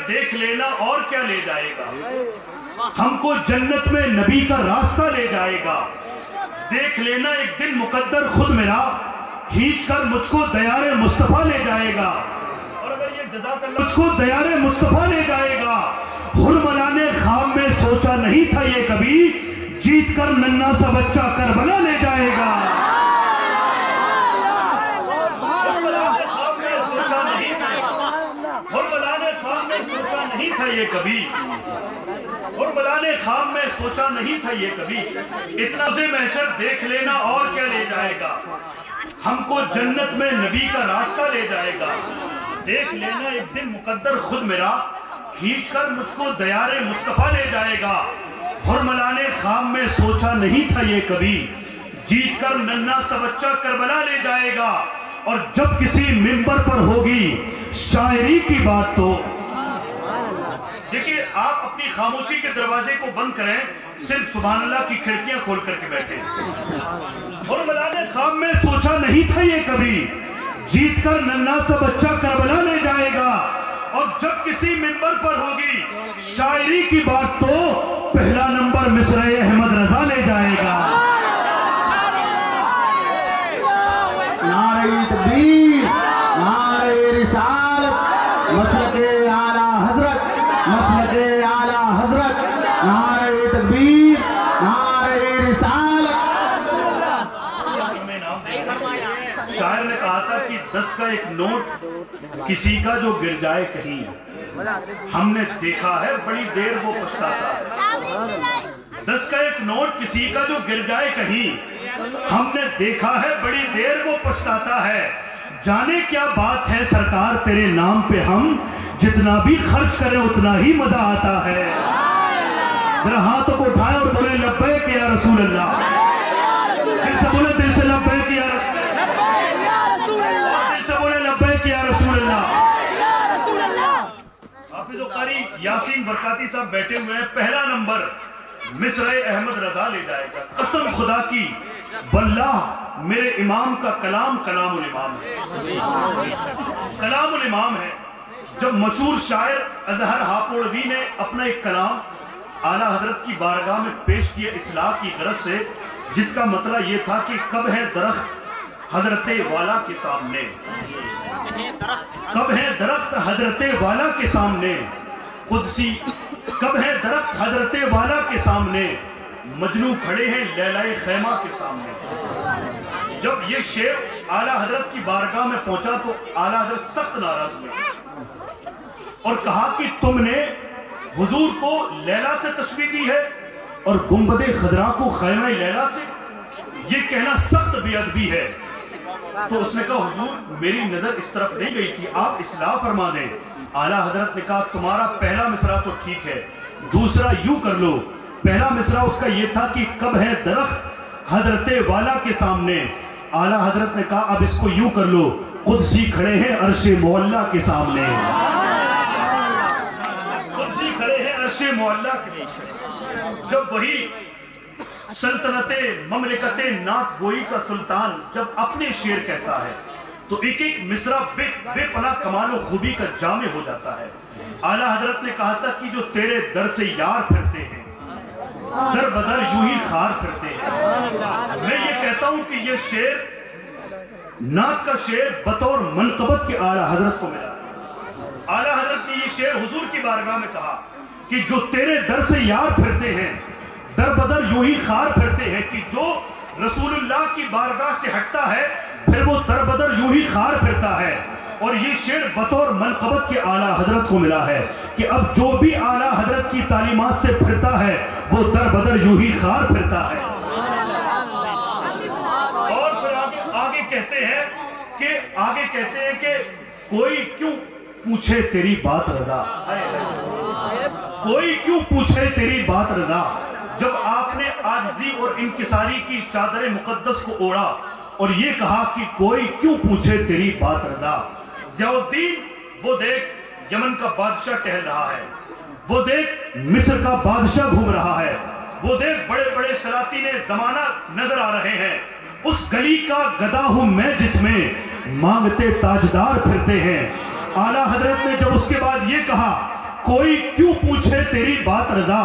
देख लेना और क्या ले जाएगा, हमको जन्नत में नबी का रास्ता ले जाएगा। देख लेना एक दिन मुकद्दर खुद मेरा खींच कर मुझको दयारे मुस्तफा ले जाएगा। और अगर ये जज़ाकल्लाह मुझको दयारे मुस्तफा ले जाएगा। हुरमलाने ख्वाब में सोचा नहीं था ये कभी, जीत कर नन्ना सा बच्चा करबला ले जाएगा। सोचा नहीं था ये कभी, हुरमलाने ख्वाब में सोचा नहीं था ये कभी, इतना से महशर देख लेना और क्या ले जाएगा, हमको जन्नत में नबी का रास्ता ले जाएगा। देख लेना एक दिन मुकद्दर खुद मेरा खींच कर मुझको दयारे मुस्तफा ले जाएगा। हुरमलाने ख्वाब में सोचा नहीं था ये कभी, जीत कर नन्ना सा बच्चा करबला ले जाएगा। और जब किसी मिंबर पर होगी शायरी की बात, तो देखिए आप अपनी खामोशी के दरवाजे को बंद करें, सिर्फ सुभान अल्लाह की खिड़कियां खोल करके बैठे। हुरमलाने ख्वाब में सोचा नहीं था ये कभी, जीत कर नन्ना सा बच्चा करबला ले जाएगा। और जब किसी मिंबर पर होगी शायरी की बात, तो पहला नंबर मिसरे अहमद रजा ले जाएगा। नारे तकबीर, नारे रिसालत, मसलके आला हजरत, मसलके आला हजरत, नारे तकबीर, नारे रिसालत। शायर ने कहा था कि 10 का एक नोट किसी का जो गिर जाए कहीं, हमने देखा है बड़ी देर वो पछताता है। 10 का एक नोट किसी का जो गिर जाए कहीं, हमने देखा है बड़ी देर वो पछताता है। जाने क्या बात है सरकार तेरे नाम पे, हम जितना भी खर्च करें उतना ही मजा आता है। जरा हाथों को उठाए और बोले लब्बैक या रसूल अल्लाह। दिल से बोले, दिल से लब्बैक या रसूल अल्लाह, दिल से बोले लब्बैक या रसूल अल्लाह। हाफिज़ कारी यासीन बरकाती साहब बैठे हुए हैं, पहला नंबर मिसरे अहमद रजा ले जाएगा। कसम खुदा की वल्लाह मेरे इमाम का कलाम कलामुल इमाम है, कलामुल इमाम है। जब मशहूर शायर अजहर हापुड़वी ने अपना एक कलाम आला हजरत की बारगाह में पेश किया इस्लाह की गरज से, जिसका मतलब ये था कि कब है दरख्त हजरते वाला के सामने, कब है दरख्त हजरते वाला के सामने, कुदसी कब है दरख्त हजरते वाला के सामने, मजनू खड़े हैं लैलाए खैमा के सामने। जब ये शेर आला हजरत की बारगाह में पहुंचा तो आला हजरत सख्त नाराज हुए और कहा कि तुमने हुजूर को लैला से तशबीह दी है और गुंबदे खदरा को खैमा लैला से, ये कहना सख्त बेअदबी है। तो उसने कहा हुजूर मेरी नजर इस तरफ नहीं गई थी, आप इस्लाह फरमा दें। आला हजरत ने कहा तुम्हारा पहला मिसरा तो ठीक है, दूसरा यूं कर लो। पहला मिसरा उसका ये था कि कब है दरख्त हजरते वाला के सामने। आला हजरत ने कहा अब इसको यूं कर लो, कुदसी खड़े हैं अर्शे मोहल्ला के सामने, कुदसी खड़े हैं अर्शे मोहल्ला के सामने। जब वही सल्तनते ममलिकते नाथ गोई का सुल्तान जब अपने शेर कहता है तो एक एक मिसरा बेपनाह कमाल और खूबी का जामे हो जाता है। आला हजरत ने कहा था कि जो तेरे दर से यार फिरते हैं दर बदर यूं ही खार फिरते हैं। मैं ये कहता हूं कि ये शेर नात का शेर बतौर मनकबत के आला हजरत को मिला। आला हजरत ने ये शेर हुजूर की बारगाह में कहा कि जो तेरे दर से यार फिरते हैं दर बदर यूं ही खार फिरते हैं, कि जो रसूलुल्लाह की बारगाह से हटता है फिर वो दर बदर यूं ही खार फिरता है। और ये शेर बतौर मनकबत के आला हजरत को मिला है कि अब जो भी आला हजरत की तालीमात से फिरता है वो दर बदर यूं ही खार फिरता है। और फिर आगे कहते हैं कि कोई क्यों पूछे तेरी बात रजा, कोई क्यों पूछे तेरी बात रजा। जब आपने आजिज़ी और इंकिसारी की चादर मुकद्दस को ओढ़ा और ये कहा कि कोई क्यों पूछे तेरी बात रजा। ज़ियाउद्दीन वो देख यमन का बादशाह टहल रहा है, वो देख मिस्र का बादशाह घूम रहा है, वो देख बड़े बड़े सलातीने ज़माना नजर आ रहे हैं। उस गली का गदा हूं मैं जिसमें मांगते ताजदार फिरते हैं। आला हजरत ने जब उसके बाद ये कहा कोई क्यों पूछे तेरी बात रजा,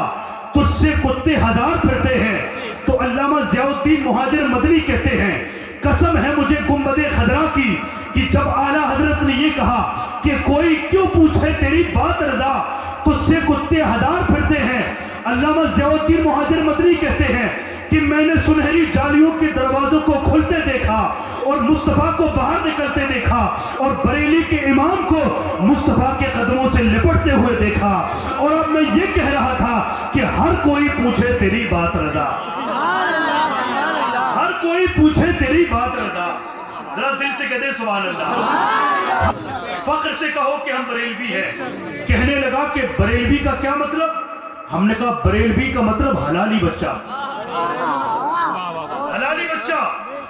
तुझसे कुत्ते हजार फिरते हैं। तो अल्लामा ज़ियाउद्दीन मुहाजिर मदनी कहते हैं, कसम है मुझे गुंबदे खदरा की कि जब आला हजरत ने ये कहा कि कोई क्यों पूछे तेरी बात रजा, तुझसे कुत्ते हजार फिरते हैं। अल्लामा ज़ियाउद्दीन मुहाजिर मदनी कहते हैं कि मैंने सुनहरी जालियों के दरवाजों को खुलते देखा और मुस्तफ़ा को बाहर निकलते देखा और बरेली के इमाम को मुस्तफ़ा के कदमों से लिपटते हुए देखा। और अब मैं ये कह रहा था कि हर कोई पूछे तेरी बात रजा, हर कोई पूछे तेरी बात रजा। जरा दिल से कहते सुभान अल्लाह। फख्र से कहो कि हम बरेलवी हैं। कहने लगा कि बरेलवी का क्या मतलब? हमने कहा बरेलवी का मतलब हलाली बच्चा, हलाली बच्चा।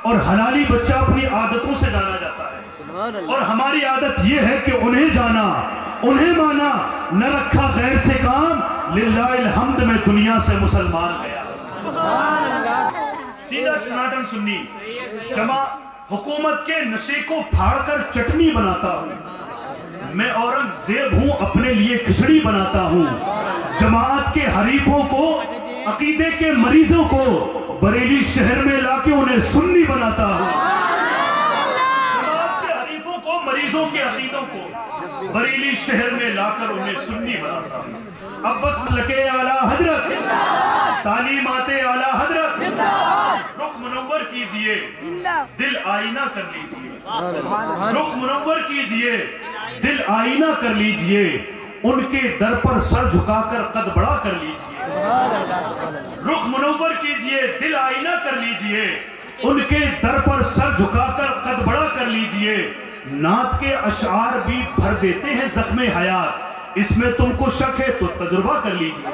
और हलाली बच्चा अपनी आदतों से जाना जाता है, और हमारी आदत यह है कि उन्हें जाना, उन्हें माना, न रखा गैर से काम। लिल्लाहिल हम्द में दुनिया से मुसलमान गया। सीधा सनातन सुन्नी जमा हुकूमत के नशे को फाड़कर चटनी बनाता हूं। मैं औरंगजेब हूं, अपने लिए खिचड़ी बनाता हूं। जमात के हरीफों को, अकीदे के मरीजों को बरेली शहर में लाके उन्हें सुन्नी बनाता हूं। जमात के हरीफों को, मरीजों के अकीदों को बरेली शहर में लाकर उन्हें सुन्नी बनाता हूं। अब बस लगे आला हजरत, तालीमाते आला हजरत, रुख मुनव्वर कीजिए, दिल आईना कर लीजिए। रुख मुनव्वर कीजिए, दिल आईना कर लीजिए। उनके दर पर सर झुकाकर कद बड़ा कर लीजिए। रुख मुनव्वर कीजिए, दिल आईना कर लीजिए। उनके दर पर सर झुकाकर कद बड़ा कर लीजिए। नात के अशार भी भर देते हैं जख्मे हयात, इसमें तुमको शक है तो तजुर्बा कर लीजिए।